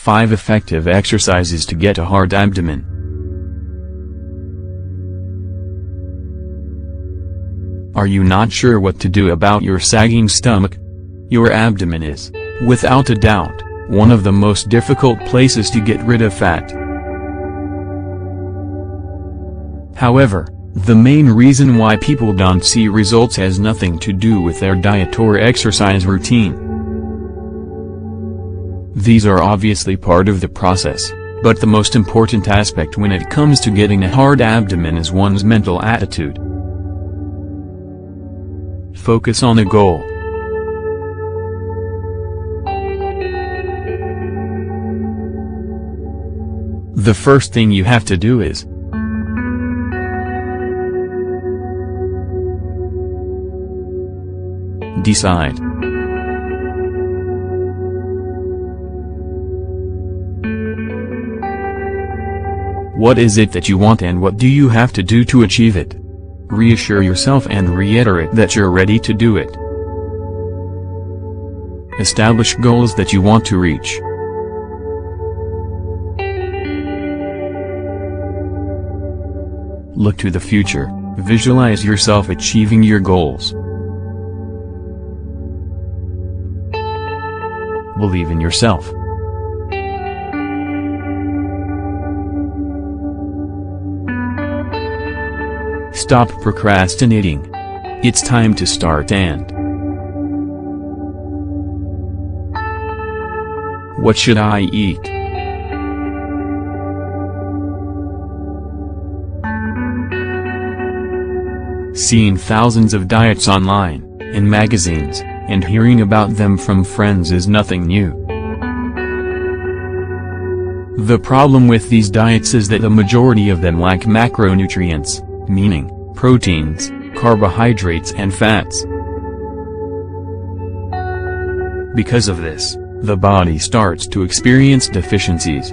5 effective exercises to get a hard abdomen. Are you not sure what to do about your sagging stomach? Your abdomen is, without a doubt, one of the most difficult places to get rid of fat. However, the main reason why people don't see results has nothing to do with their diet or exercise routine. These are obviously part of the process, but the most important aspect when it comes to getting a hard abdomen is one's mental attitude. Focus on a goal. The first thing you have to do is decide. What is it that you want and what do you have to do to achieve it? Reassure yourself and reiterate that you're ready to do it. Establish goals that you want to reach. Look to the future, visualize yourself achieving your goals. Believe in yourself. Stop procrastinating. It's time to start. And what should I eat? Seeing thousands of diets online, in magazines, and hearing about them from friends is nothing new. The problem with these diets is that the majority of them lack macronutrients, meaning proteins, carbohydrates and fats. Because of this, the body starts to experience deficiencies.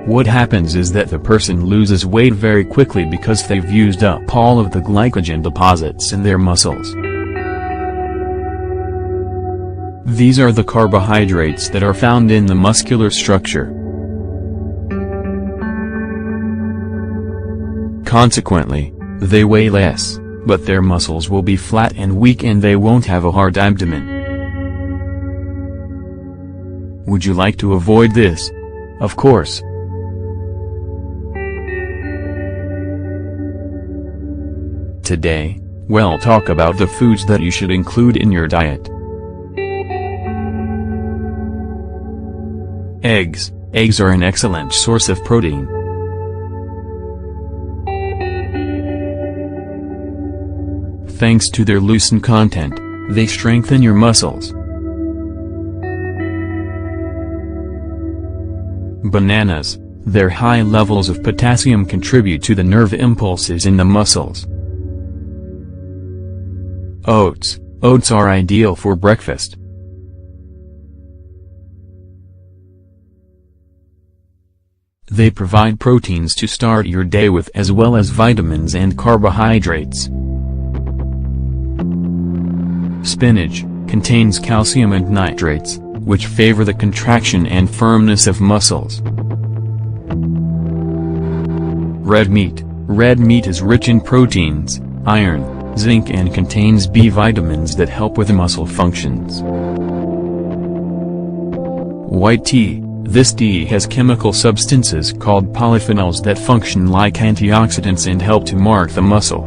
What happens is that the person loses weight very quickly because they've used up all of the glycogen deposits in their muscles. These are the carbohydrates that are found in the muscular structure. Consequently, they weigh less, but their muscles will be flat and weak and they won't have a hard abdomen. Would you like to avoid this? Of course. Today, we'll talk about the foods that you should include in your diet. Eggs. Eggs are an excellent source of protein. Thanks to their lucerne content, they strengthen your muscles. Bananas. Their high levels of potassium contribute to the nerve impulses in the muscles. Oats. Oats are ideal for breakfast. They provide proteins to start your day with as well as vitamins and carbohydrates. Spinach contains calcium and nitrates, which favor the contraction and firmness of muscles. Red meat. Red meat is rich in proteins, iron, zinc and contains B vitamins that help with muscle functions. White tea. This tea has chemical substances called polyphenols that function like antioxidants and help to mark the muscle.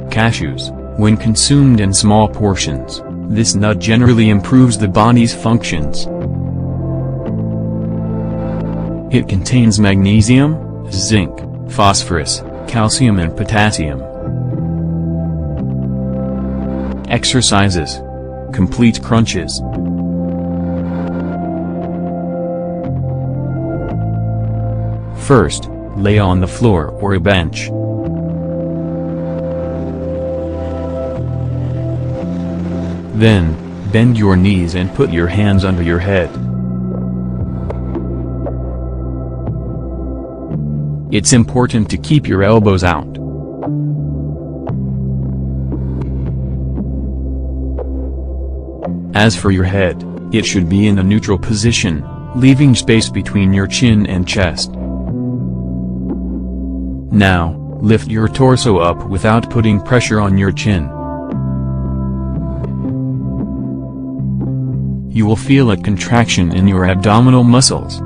Cashews. When consumed in small portions, this nut generally improves the body's functions. It contains magnesium, zinc, phosphorus, calcium and potassium. Exercises. Complete crunches. First, lay on the floor or a bench. Then, bend your knees and put your hands under your head. It's important to keep your elbows out. As for your head, it should be in a neutral position, leaving space between your chin and chest. Now, lift your torso up without putting pressure on your chin. You will feel a contraction in your abdominal muscles.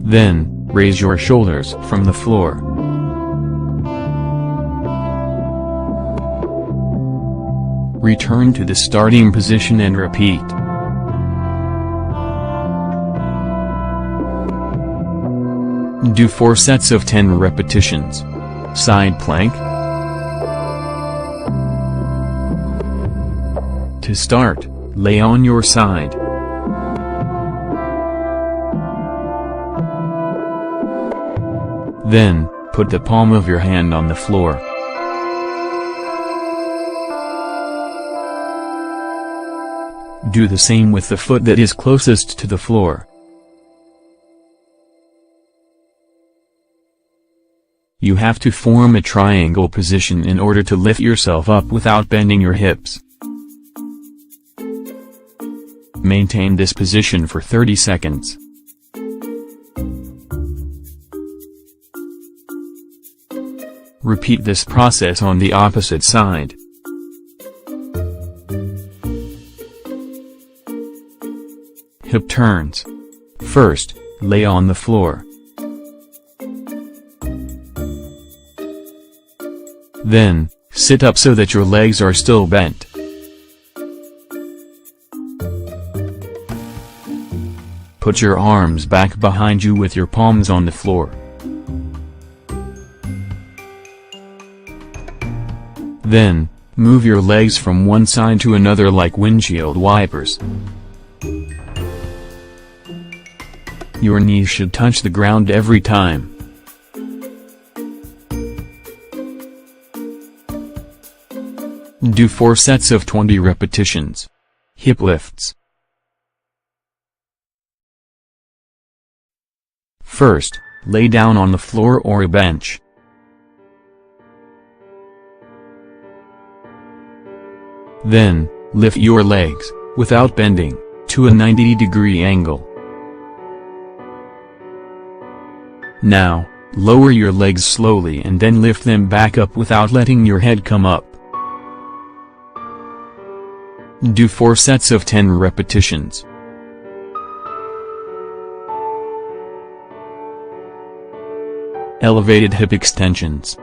Then, raise your shoulders from the floor. Return to the starting position and repeat. Do 4 sets of 10 repetitions. Side plank. To start, lay on your side. Then, put the palm of your hand on the floor. Do the same with the foot that is closest to the floor. You have to form a triangle position in order to lift yourself up without bending your hips. Maintain this position for 30 seconds. Repeat this process on the opposite side. Hip turns. First, lay on the floor. Then, sit up so that your legs are still bent. Put your arms back behind you with your palms on the floor. Then, move your legs from one side to another like windshield wipers. Your knees should touch the ground every time. Do 4 sets of 20 repetitions. Hip lifts. First, lay down on the floor or a bench. Then, lift your legs, without bending, to a 90-degree angle. Now, lower your legs slowly and then lift them back up without letting your head come up. Do 4 sets of 10 repetitions. Elevated hip extensions.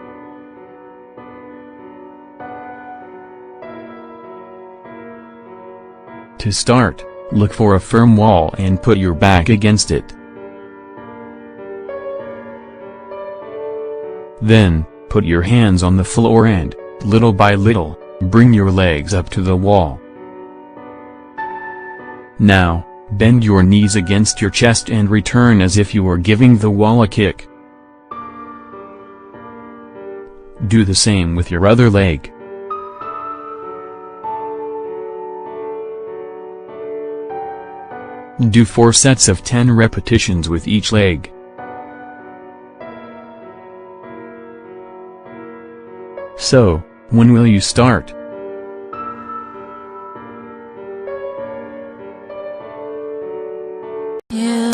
To start, look for a firm wall and put your back against it. Then, put your hands on the floor and, little by little, bring your legs up to the wall. Now, bend your knees against your chest and return as if you were giving the wall a kick. Do the same with your other leg. Do 4 sets of 10 repetitions with each leg. So, when will you start? Yeah.